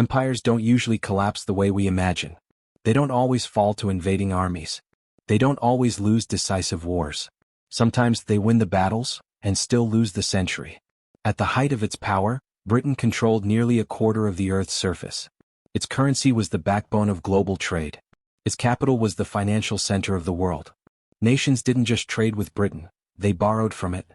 Empires don't usually collapse the way we imagine. They don't always fall to invading armies. They don't always lose decisive wars. Sometimes they win the battles, and still lose the century. At the height of its power, Britain controlled nearly a quarter of the Earth's surface. Its currency was the backbone of global trade. Its capital was the financial center of the world. Nations didn't just trade with Britain, they borrowed from it.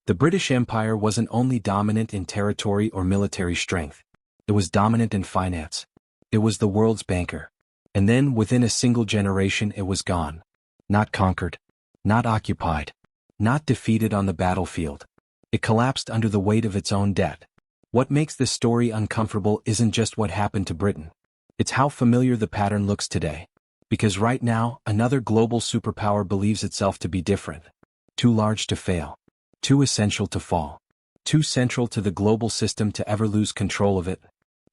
The British Empire wasn't only dominant in territory or military strength. It was dominant in finance. It was the world's banker. And then, within a single generation, it was gone. Not conquered. Not occupied. Not defeated on the battlefield. It collapsed under the weight of its own debt. What makes this story uncomfortable isn't just what happened to Britain. It's how familiar the pattern looks today. Because right now, another global superpower believes itself to be different. Too large to fail. Too essential to fall. Too central to the global system to ever lose control of it.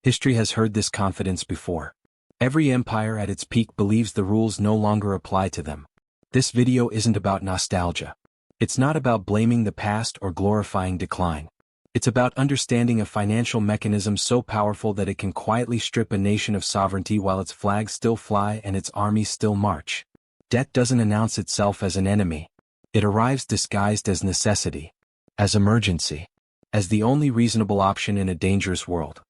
History has heard this confidence before. Every empire at its peak believes the rules no longer apply to them. This video isn't about nostalgia. It's not about blaming the past or glorifying decline. It's about understanding a financial mechanism so powerful that it can quietly strip a nation of sovereignty while its flags still fly and its armies still march. Debt doesn't announce itself as an enemy. It arrives disguised as necessity, as emergency, as the only reasonable option in a dangerous world.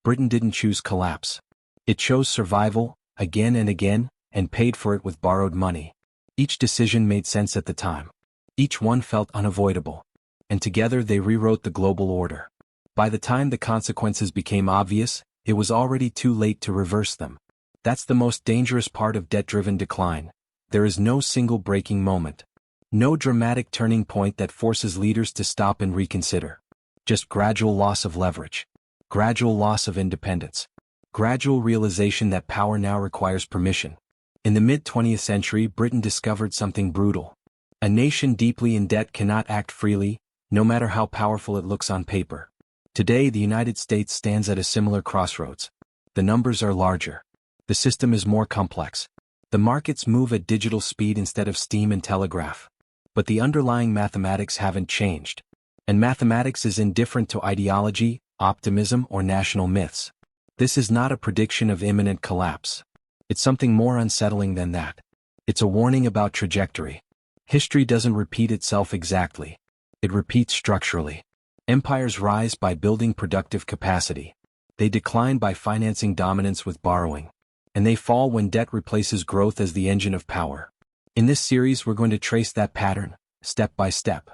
Britain didn't choose collapse. It chose survival, again and again, and paid for it with borrowed money. Each decision made sense at the time. Each one felt unavoidable. And together they rewrote the global order. By the time the consequences became obvious, it was already too late to reverse them. That's the most dangerous part of debt-driven decline. There is no single breaking moment. No dramatic turning point that forces leaders to stop and reconsider. Just gradual loss of leverage. Gradual loss of independence. Gradual realization that power now requires permission. In the mid-20th century, Britain discovered something brutal. A nation deeply in debt cannot act freely, no matter how powerful it looks on paper. Today, the United States stands at a similar crossroads. The numbers are larger. The system is more complex. The markets move at digital speed instead of steam and telegraph. But the underlying mathematics haven't changed. And mathematics is indifferent to ideology, optimism, or national myths. This is not a prediction of imminent collapse. It's something more unsettling than that. It's a warning about trajectory. History doesn't repeat itself exactly. It repeats structurally. Empires rise by building productive capacity. They decline by financing dominance with borrowing. And they fall when debt replaces growth as the engine of power. In this series, we're going to trace that pattern, step by step.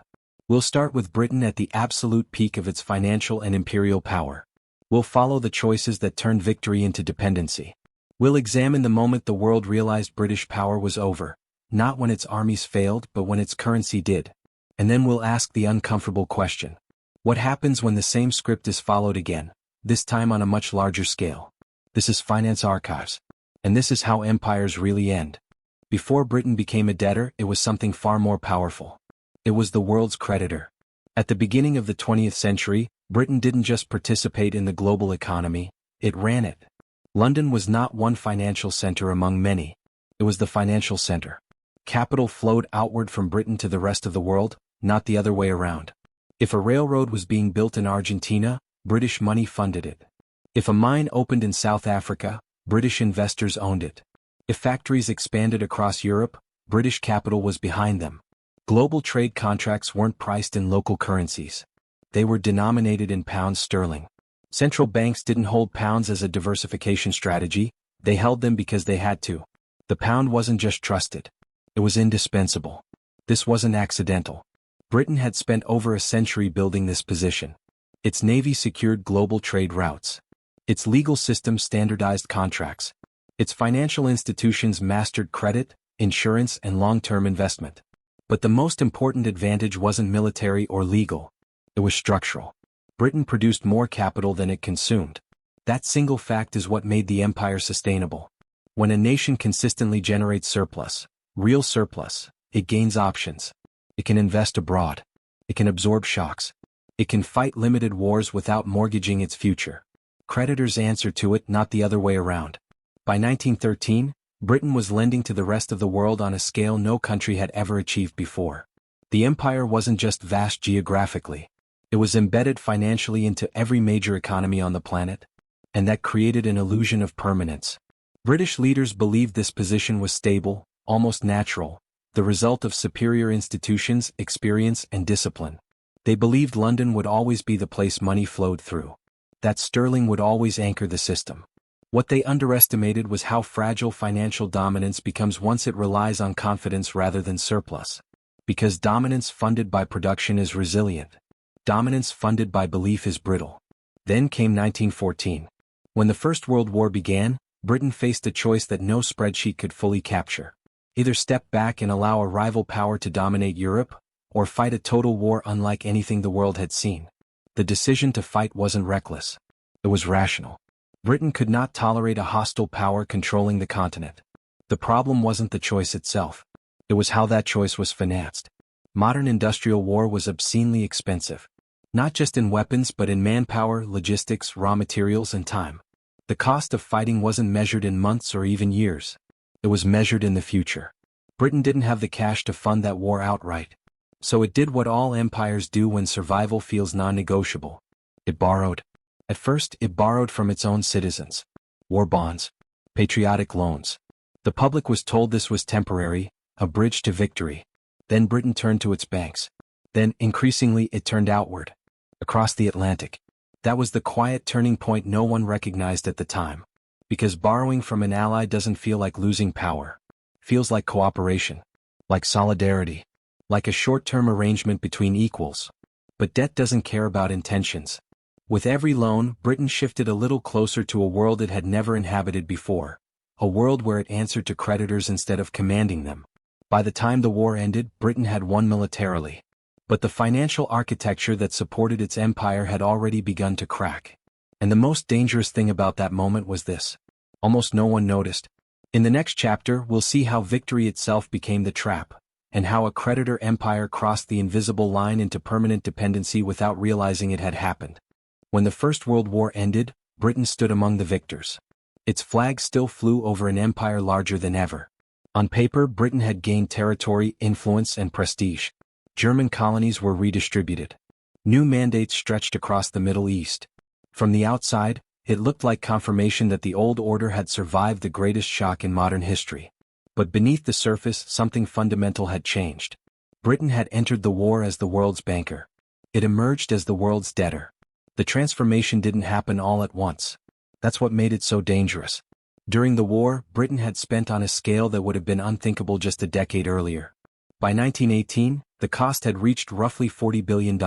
We'll start with Britain at the absolute peak of its financial and imperial power. We'll follow the choices that turned victory into dependency. We'll examine the moment the world realized British power was over, not when its armies failed but when its currency did. And then we'll ask the uncomfortable question. What happens when the same script is followed again, this time on a much larger scale? This is Finance Archives. And this is how empires really end. Before Britain became a debtor, it was something far more powerful. It was the world's creditor. At the beginning of the 20th century, Britain didn't just participate in the global economy, it ran it. London was not one financial center among many. It was the financial center. Capital flowed outward from Britain to the rest of the world, not the other way around. If a railroad was being built in Argentina, British money funded it. If a mine opened in South Africa, British investors owned it. If factories expanded across Europe, British capital was behind them. Global trade contracts weren't priced in local currencies. They were denominated in pounds sterling. Central banks didn't hold pounds as a diversification strategy, they held them because they had to. The pound wasn't just trusted. It was indispensable. This wasn't accidental. Britain had spent over a century building this position. Its navy secured global trade routes. Its legal system standardized contracts. Its financial institutions mastered credit, insurance, and long-term investment. But the most important advantage wasn't military or legal. It was structural. Britain produced more capital than it consumed. That single fact is what made the empire sustainable. When a nation consistently generates surplus, real surplus, it gains options. It can invest abroad. It can absorb shocks. It can fight limited wars without mortgaging its future. Creditors answer to it, not the other way around. By 1913, Britain was lending to the rest of the world on a scale no country had ever achieved before. The empire wasn't just vast geographically. It was embedded financially into every major economy on the planet. and that created an illusion of permanence. British leaders believed this position was stable, almost natural, the result of superior institutions, experience, and discipline. They believed London would always be the place money flowed through. That sterling would always anchor the system. What they underestimated was how fragile financial dominance becomes once it relies on confidence rather than surplus. Because dominance funded by production is resilient. Dominance funded by belief is brittle. Then came 1914. When the First World War began, Britain faced a choice that no spreadsheet could fully capture. Either step back and allow a rival power to dominate Europe, or fight a total war unlike anything the world had seen. The decision to fight wasn't reckless. It was rational. Britain could not tolerate a hostile power controlling the continent. The problem wasn't the choice itself. It was how that choice was financed. Modern industrial war was obscenely expensive. Not just in weapons but in manpower, logistics, raw materials, and time. The cost of fighting wasn't measured in months or even years. It was measured in the future. Britain didn't have the cash to fund that war outright. So it did what all empires do when survival feels non-negotiable. It borrowed. At first, it borrowed from its own citizens. War bonds. Patriotic loans. The public was told this was temporary, a bridge to victory. Then Britain turned to its banks. Then, increasingly, it turned outward. Across the Atlantic. That was the quiet turning point no one recognized at the time. Because borrowing from an ally doesn't feel like losing power. Feels like cooperation. Like solidarity. Like a short-term arrangement between equals. But debt doesn't care about intentions. With every loan, Britain shifted a little closer to a world it had never inhabited before. A world where it answered to creditors instead of commanding them. By the time the war ended, Britain had won militarily. But the financial architecture that supported its empire had already begun to crack. And the most dangerous thing about that moment was this. Almost no one noticed. In the next chapter, we'll see how victory itself became the trap, and how a creditor empire crossed the invisible line into permanent dependency without realizing it had happened. When the First World War ended, Britain stood among the victors. Its flag still flew over an empire larger than ever. On paper, Britain had gained territory, influence, and prestige. German colonies were redistributed. New mandates stretched across the Middle East. From the outside, it looked like confirmation that the old order had survived the greatest shock in modern history. But beneath the surface, something fundamental had changed. Britain had entered the war as the world's banker. It emerged as the world's debtor. The transformation didn't happen all at once. That's what made it so dangerous. During the war, Britain had spent on a scale that would have been unthinkable just a decade earlier. By 1918, the cost had reached roughly $40 billion,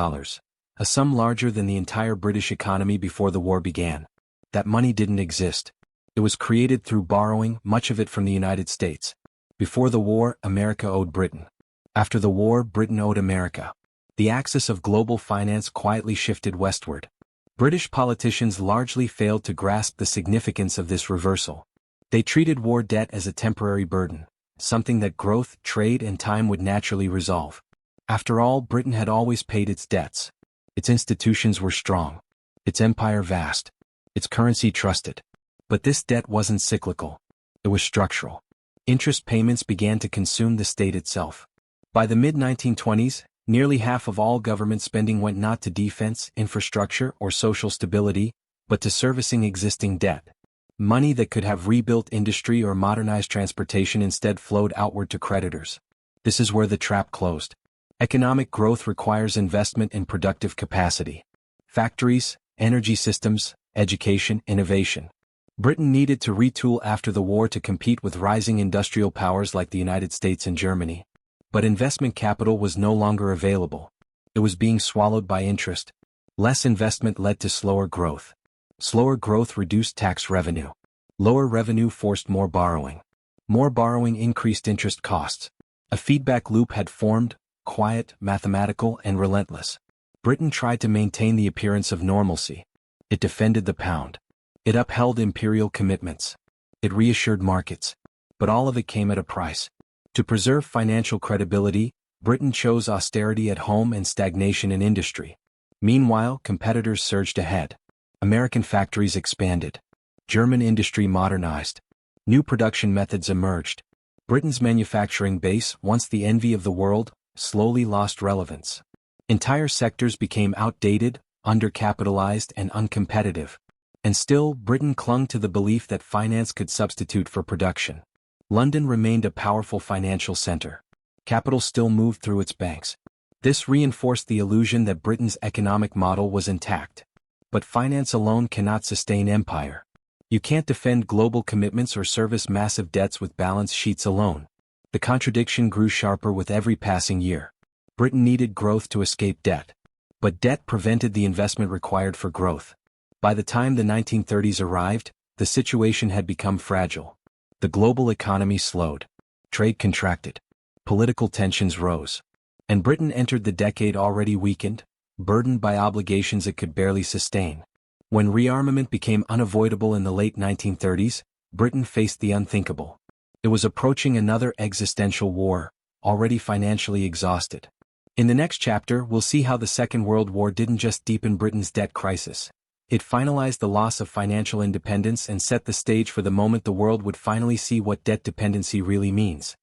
a sum larger than the entire British economy before the war began. That money didn't exist. It was created through borrowing, much of it from the United States. Before the war, America owed Britain. After the war, Britain owed America. The axis of global finance quietly shifted westward. British politicians largely failed to grasp the significance of this reversal. They treated war debt as a temporary burden, something that growth, trade, and time would naturally resolve. After all, Britain had always paid its debts. Its institutions were strong. Its empire vast. Its currency trusted. But this debt wasn't cyclical. It was structural. Interest payments began to consume the state itself. By the mid-1920s, nearly half of all government spending went not to defense, infrastructure, or social stability, but to servicing existing debt. Money that could have rebuilt industry or modernized transportation instead flowed outward to creditors. This is where the trap closed. Economic growth requires investment in productive capacity. Factories, energy systems, education, innovation. Britain needed to retool after the war to compete with rising industrial powers like the United States and Germany. But investment capital was no longer available. It was being swallowed by interest. Less investment led to slower growth. Slower growth reduced tax revenue. Lower revenue forced more borrowing. More borrowing increased interest costs. A feedback loop had formed, quiet, mathematical, and relentless. Britain tried to maintain the appearance of normalcy. It defended the pound. It upheld imperial commitments. It reassured markets. But all of it came at a price. To preserve financial credibility, Britain chose austerity at home and stagnation in industry. Meanwhile, competitors surged ahead. American factories expanded. German industry modernized. New production methods emerged. Britain's manufacturing base, once the envy of the world, slowly lost relevance. Entire sectors became outdated, undercapitalized, and uncompetitive. And still, Britain clung to the belief that finance could substitute for production. London remained a powerful financial center. Capital still moved through its banks. This reinforced the illusion that Britain's economic model was intact. But finance alone cannot sustain empire. You can't defend global commitments or service massive debts with balance sheets alone. The contradiction grew sharper with every passing year. Britain needed growth to escape debt. But debt prevented the investment required for growth. By the time the 1930s arrived, the situation had become fragile. The global economy slowed. Trade contracted. Political tensions rose. And Britain entered the decade already weakened, burdened by obligations it could barely sustain. When rearmament became unavoidable in the late 1930s, Britain faced the unthinkable. It was approaching another existential war, already financially exhausted. In the next chapter, we'll see how the Second World War didn't just deepen Britain's debt crisis. It finalized the loss of financial independence and set the stage for the moment the world would finally see what debt dependency really means.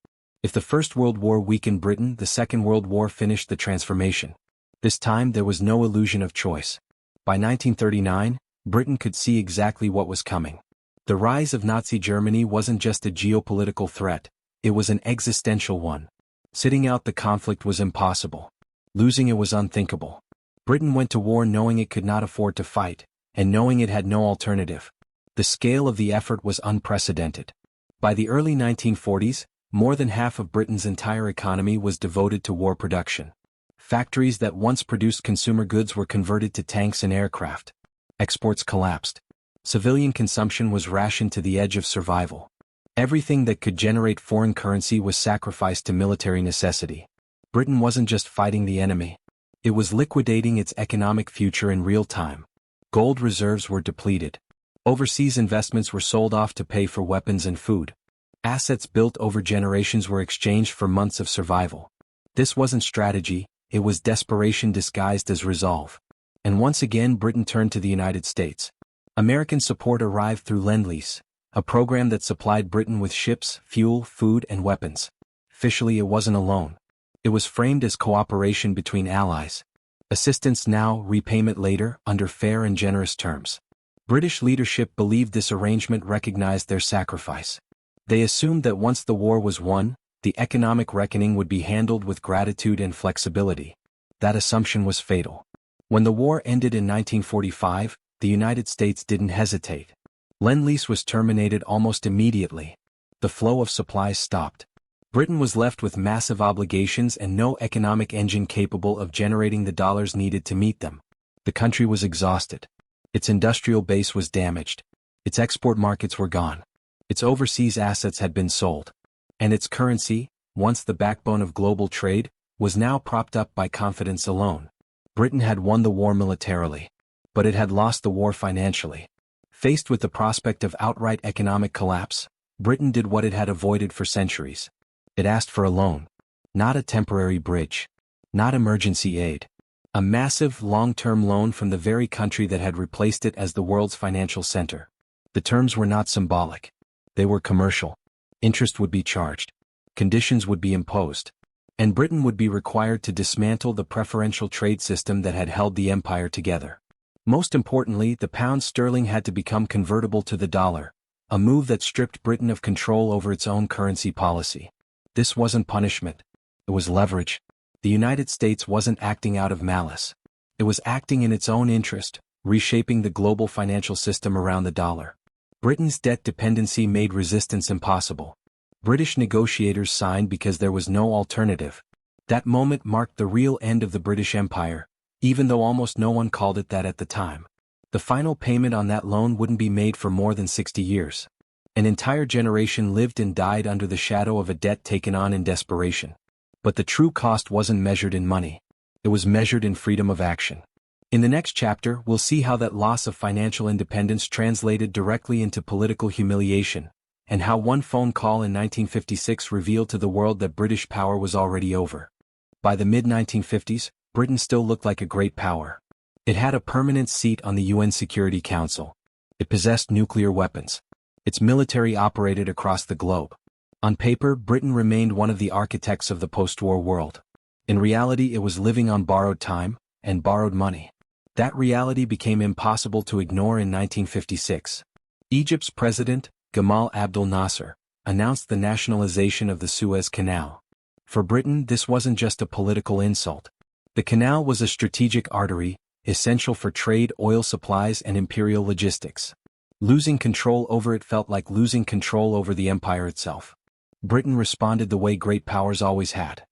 If the First World War weakened Britain, the Second World War finished the transformation. This time there was no illusion of choice. By 1939, Britain could see exactly what was coming. The rise of Nazi Germany wasn't just a geopolitical threat, it was an existential one. Sitting out the conflict was impossible. Losing it was unthinkable. Britain went to war knowing it could not afford to fight, and knowing it had no alternative. The scale of the effort was unprecedented. By the early 1940s, more than half of Britain's entire economy was devoted to war production. Factories that once produced consumer goods were converted to tanks and aircraft. Exports collapsed. Civilian consumption was rationed to the edge of survival. Everything that could generate foreign currency was sacrificed to military necessity. Britain wasn't just fighting the enemy. It was liquidating its economic future in real time. Gold reserves were depleted. Overseas investments were sold off to pay for weapons and food. Assets built over generations were exchanged for months of survival. This wasn't strategy, it was desperation disguised as resolve. And once again Britain turned to the United States. American support arrived through Lend-Lease, a program that supplied Britain with ships, fuel, food, and weapons. Officially it wasn't a loan. It was framed as cooperation between allies. Assistance now, repayment later, under fair and generous terms. British leadership believed this arrangement recognized their sacrifice. They assumed that once the war was won, the economic reckoning would be handled with gratitude and flexibility. That assumption was fatal. When the war ended in 1945, the United States didn't hesitate. Lend-Lease was terminated almost immediately. The flow of supplies stopped. Britain was left with massive obligations and no economic engine capable of generating the dollars needed to meet them. The country was exhausted. Its industrial base was damaged. Its export markets were gone. Its overseas assets had been sold. And its currency, once the backbone of global trade, was now propped up by confidence alone. Britain had won the war militarily. But it had lost the war financially. Faced with the prospect of outright economic collapse, Britain did what it had avoided for centuries. It asked for a loan. Not a temporary bridge. Not emergency aid. A massive, long-term loan from the very country that had replaced it as the world's financial center. The terms were not symbolic. They were commercial. Interest would be charged. Conditions would be imposed. And Britain would be required to dismantle the preferential trade system that had held the empire together. Most importantly, the pound sterling had to become convertible to the dollar, a move that stripped Britain of control over its own currency policy. This wasn't punishment. It was leverage. The United States wasn't acting out of malice. It was acting in its own interest, reshaping the global financial system around the dollar. Britain's debt dependency made resistance impossible. British negotiators signed because there was no alternative. That moment marked the real end of the British Empire, even though almost no one called it that at the time. The final payment on that loan wouldn't be made for more than 60 years. An entire generation lived and died under the shadow of a debt taken on in desperation. But the true cost wasn't measured in money. It was measured in freedom of action. In the next chapter, we'll see how that loss of financial independence translated directly into political humiliation, and how one phone call in 1956 revealed to the world that British power was already over. By the mid-1950s, Britain still looked like a great power. It had a permanent seat on the UN Security Council. It possessed nuclear weapons. Its military operated across the globe. On paper, Britain remained one of the architects of the post-war world. In reality, it was living on borrowed time and borrowed money. That reality became impossible to ignore in 1956. Egypt's president, Gamal Abdel Nasser, announced the nationalization of the Suez Canal. For Britain, this wasn't just a political insult. The canal was a strategic artery, essential for trade, oil supplies, and imperial logistics. Losing control over it felt like losing control over the empire itself. Britain responded the way great powers always had,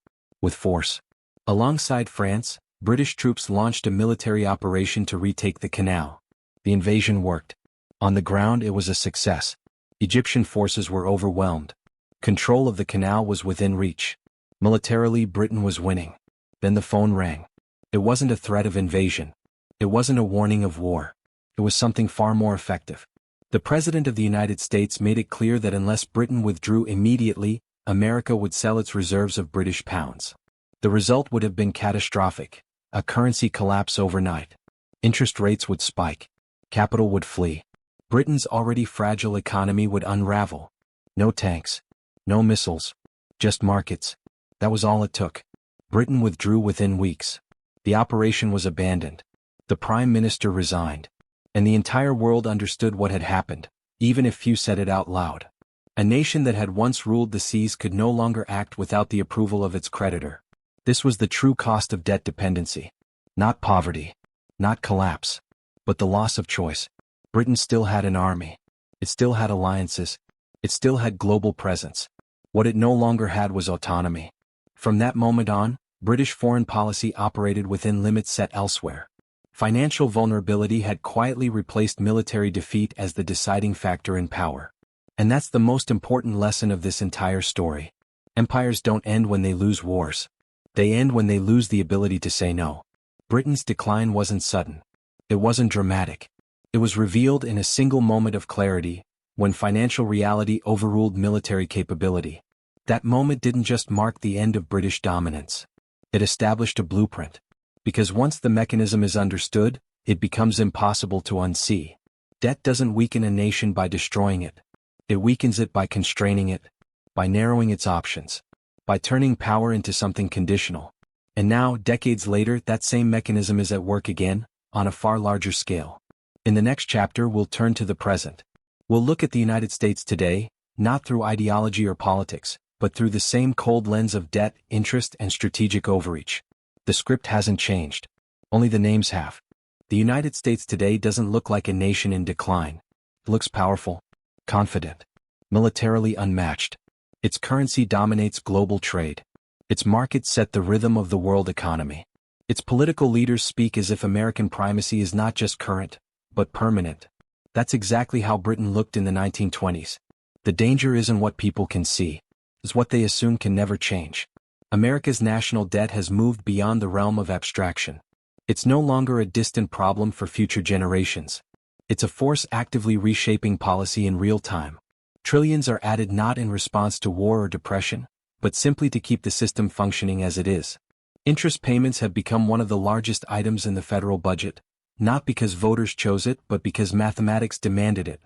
with force. Alongside France, British troops launched a military operation to retake the canal. The invasion worked. On the ground, it was a success. Egyptian forces were overwhelmed. Control of the canal was within reach. Militarily, Britain was winning. Then the phone rang. It wasn't a threat of invasion. It wasn't a warning of war. It was something far more effective. The President of the United States made it clear that unless Britain withdrew immediately, America would sell its reserves of British pounds. The result would have been catastrophic. A currency collapse overnight. Interest rates would spike. Capital would flee. Britain's already fragile economy would unravel. No tanks. No missiles. Just markets. That was all it took. Britain withdrew within weeks. The operation was abandoned. The Prime Minister resigned. And the entire world understood what had happened, even if few said it out loud. A nation that had once ruled the seas could no longer act without the approval of its creditor. This was the true cost of debt dependency. Not poverty. Not collapse. But the loss of choice. Britain still had an army. It still had alliances. It still had global presence. What it no longer had was autonomy. From that moment on, British foreign policy operated within limits set elsewhere. Financial vulnerability had quietly replaced military defeat as the deciding factor in power. And that's the most important lesson of this entire story. Empires don't end when they lose wars. They end when they lose the ability to say no. Britain's decline wasn't sudden. It wasn't dramatic. It was revealed in a single moment of clarity, when financial reality overruled military capability. That moment didn't just mark the end of British dominance. It established a blueprint. Because once the mechanism is understood, it becomes impossible to unsee. Debt doesn't weaken a nation by destroying it. It weakens it by constraining it, by narrowing its options, by turning power into something conditional. And now, decades later, that same mechanism is at work again, on a far larger scale. In the next chapter, we'll turn to the present. We'll look at the United States today, not through ideology or politics, but through the same cold lens of debt, interest, and strategic overreach. The script hasn't changed. Only the names have. The United States today doesn't look like a nation in decline. It looks powerful, confident, militarily unmatched. Its currency dominates global trade. Its markets set the rhythm of the world economy. Its political leaders speak as if American primacy is not just current, but permanent. That's exactly how Britain looked in the 1920s. The danger isn't what people can see. It's what they assume can never change. America's national debt has moved beyond the realm of abstraction. It's no longer a distant problem for future generations. It's a force actively reshaping policy in real time. Trillions are added not in response to war or depression, but simply to keep the system functioning as it is. Interest payments have become one of the largest items in the federal budget, not because voters chose it but because mathematics demanded it.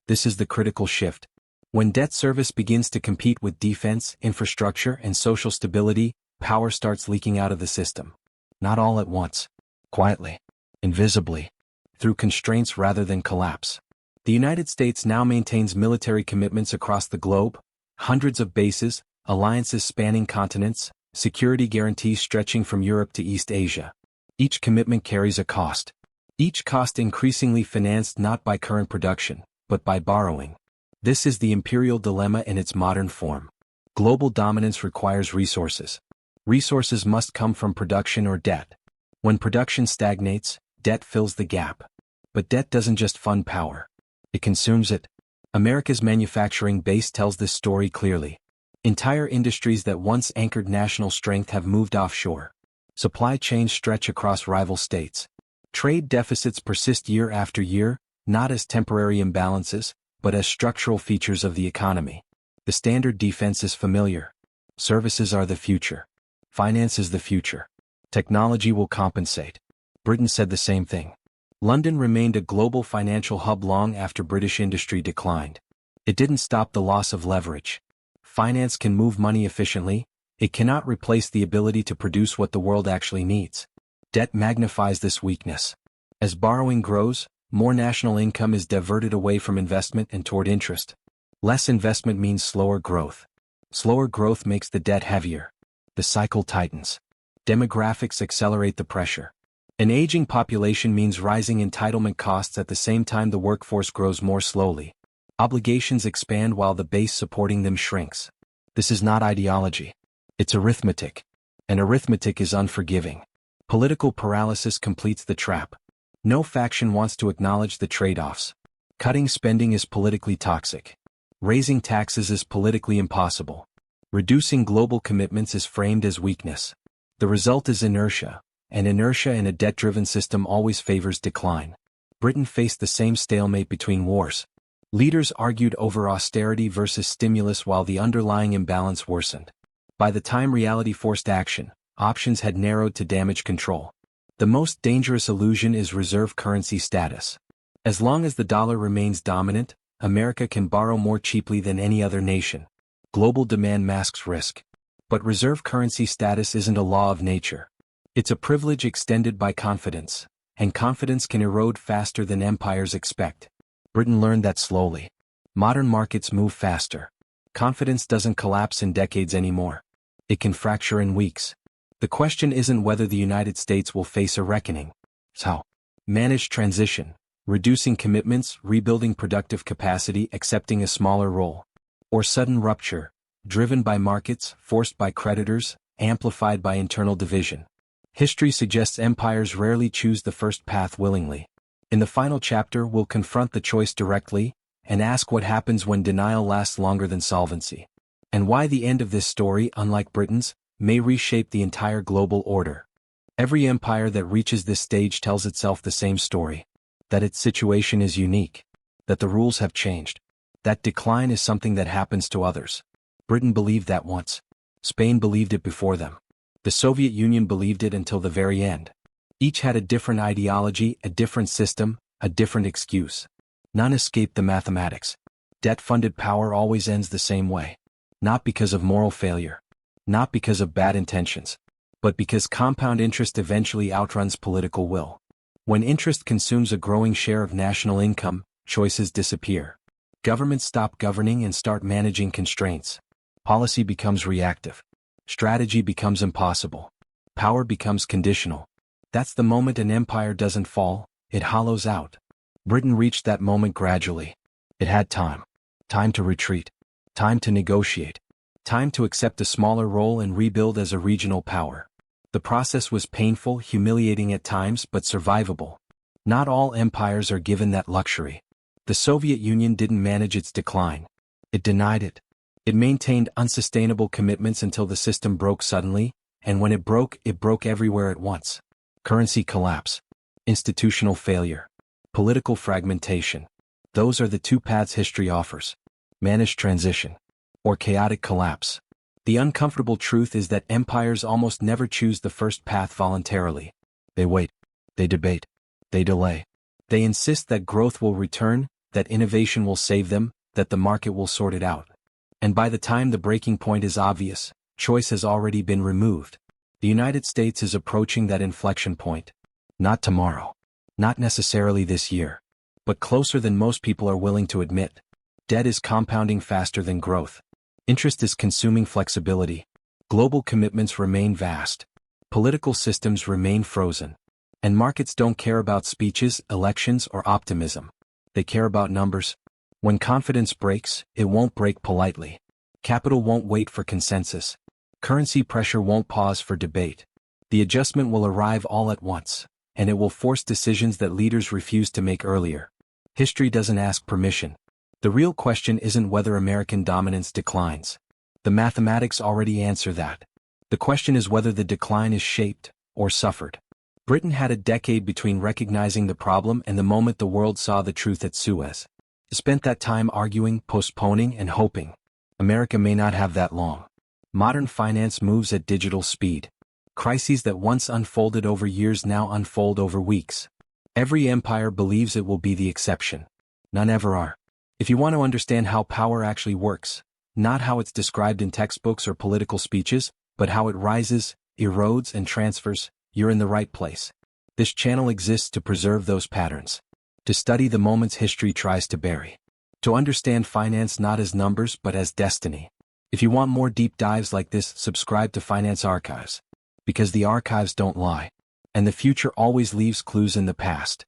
This is the critical shift. When debt service begins to compete with defense, infrastructure, and social stability, power starts leaking out of the system. Not all at once. Quietly. Invisibly. Through constraints rather than collapse. The United States now maintains military commitments across the globe, hundreds of bases, alliances spanning continents, security guarantees stretching from Europe to East Asia. Each commitment carries a cost. Each cost increasingly financed not by current production, but by borrowing. This is the imperial dilemma in its modern form. Global dominance requires resources. Resources must come from production or debt. When production stagnates, debt fills the gap. But debt doesn't just fund power. It consumes it. America's manufacturing base tells this story clearly. Entire industries that once anchored national strength have moved offshore. Supply chains stretch across rival states. Trade deficits persist year after year, not as temporary imbalances, but as structural features of the economy. The standard defense is familiar. Services are the future. Finance is the future. Technology will compensate. Britain said the same thing. London remained a global financial hub long after British industry declined. It didn't stop the loss of leverage. Finance can move money efficiently. It cannot replace the ability to produce what the world actually needs. Debt magnifies this weakness. As borrowing grows, more national income is diverted away from investment and toward interest. Less investment means slower growth. Slower growth makes the debt heavier. The cycle tightens. Demographics accelerate the pressure. An aging population means rising entitlement costs at the same time the workforce grows more slowly. Obligations expand while the base supporting them shrinks. This is not ideology. It's arithmetic. And arithmetic is unforgiving. Political paralysis completes the trap. No faction wants to acknowledge the trade-offs. Cutting spending is politically toxic. Raising taxes is politically impossible. Reducing global commitments is framed as weakness. The result is inertia, and inertia in a debt-driven system always favors decline. Britain faced the same stalemate between wars. Leaders argued over austerity versus stimulus while the underlying imbalance worsened. By the time reality forced action, options had narrowed to damage control. The most dangerous illusion is reserve currency status. As long as the dollar remains dominant, America can borrow more cheaply than any other nation. Global demand masks risk. But reserve currency status isn't a law of nature. It's a privilege extended by confidence, and confidence can erode faster than empires expect. Britain learned that slowly. Modern markets move faster. Confidence doesn't collapse in decades anymore. It can fracture in weeks. The question isn't whether the United States will face a reckoning. It's how. Manage transition, reducing commitments, rebuilding productive capacity, accepting a smaller role. Or sudden rupture, driven by markets, forced by creditors, amplified by internal division. History suggests empires rarely choose the first path willingly. In the final chapter, we'll confront the choice directly, and ask what happens when denial lasts longer than solvency. And why the end of this story, unlike Britain's, may reshape the entire global order. Every empire that reaches this stage tells itself the same story. That its situation is unique. That the rules have changed. That decline is something that happens to others. Britain believed that once. Spain believed it before them. The Soviet Union believed it until the very end. Each had a different ideology, a different system, a different excuse. None escaped the mathematics. Debt-funded power always ends the same way. Not because of moral failure. Not because of bad intentions. But because compound interest eventually outruns political will. When interest consumes a growing share of national income, choices disappear. Governments stop governing and start managing constraints. Policy becomes reactive. Strategy becomes impossible. Power becomes conditional. That's the moment an empire doesn't fall, it hollows out. Britain reached that moment gradually. It had time. Time to retreat. Time to negotiate. Time to accept a smaller role and rebuild as a regional power. The process was painful, humiliating at times, but survivable. Not all empires are given that luxury. The Soviet Union didn't manage its decline. It denied it. It maintained unsustainable commitments until the system broke suddenly, and when it broke everywhere at once. Currency collapse. Institutional failure. Political fragmentation. Those are the two paths history offers. Managed transition. Or chaotic collapse. The uncomfortable truth is that empires almost never choose the first path voluntarily. They wait. They debate. They delay. They insist that growth will return, that innovation will save them, that the market will sort it out. And by the time the breaking point is obvious, choice has already been removed. The United States is approaching that inflection point. Not tomorrow. Not necessarily this year. But closer than most people are willing to admit. Debt is compounding faster than growth. Interest is consuming flexibility. Global commitments remain vast. Political systems remain frozen. And markets don't care about speeches, elections, or optimism. They care about numbers. When confidence breaks, it won't break politely. Capital won't wait for consensus. Currency pressure won't pause for debate. The adjustment will arrive all at once, and it will force decisions that leaders refuse to make earlier. History doesn't ask permission. The real question isn't whether American dominance declines. The mathematics already answer that. The question is whether the decline is shaped or suffered. Britain had a decade between recognizing the problem and the moment the world saw the truth at Suez. It spent that time arguing, postponing, and hoping. America may not have that long. Modern finance moves at digital speed. Crises that once unfolded over years now unfold over weeks. Every empire believes it will be the exception. None ever are. If you want to understand how power actually works, not how it's described in textbooks or political speeches, but how it rises, erodes, and transfers, you're in the right place. This channel exists to preserve those patterns, to study the moments history tries to bury, to understand finance not as numbers but as destiny. If you want more deep dives like this, subscribe to Finance Archives, because the archives don't lie, and the future always leaves clues in the past.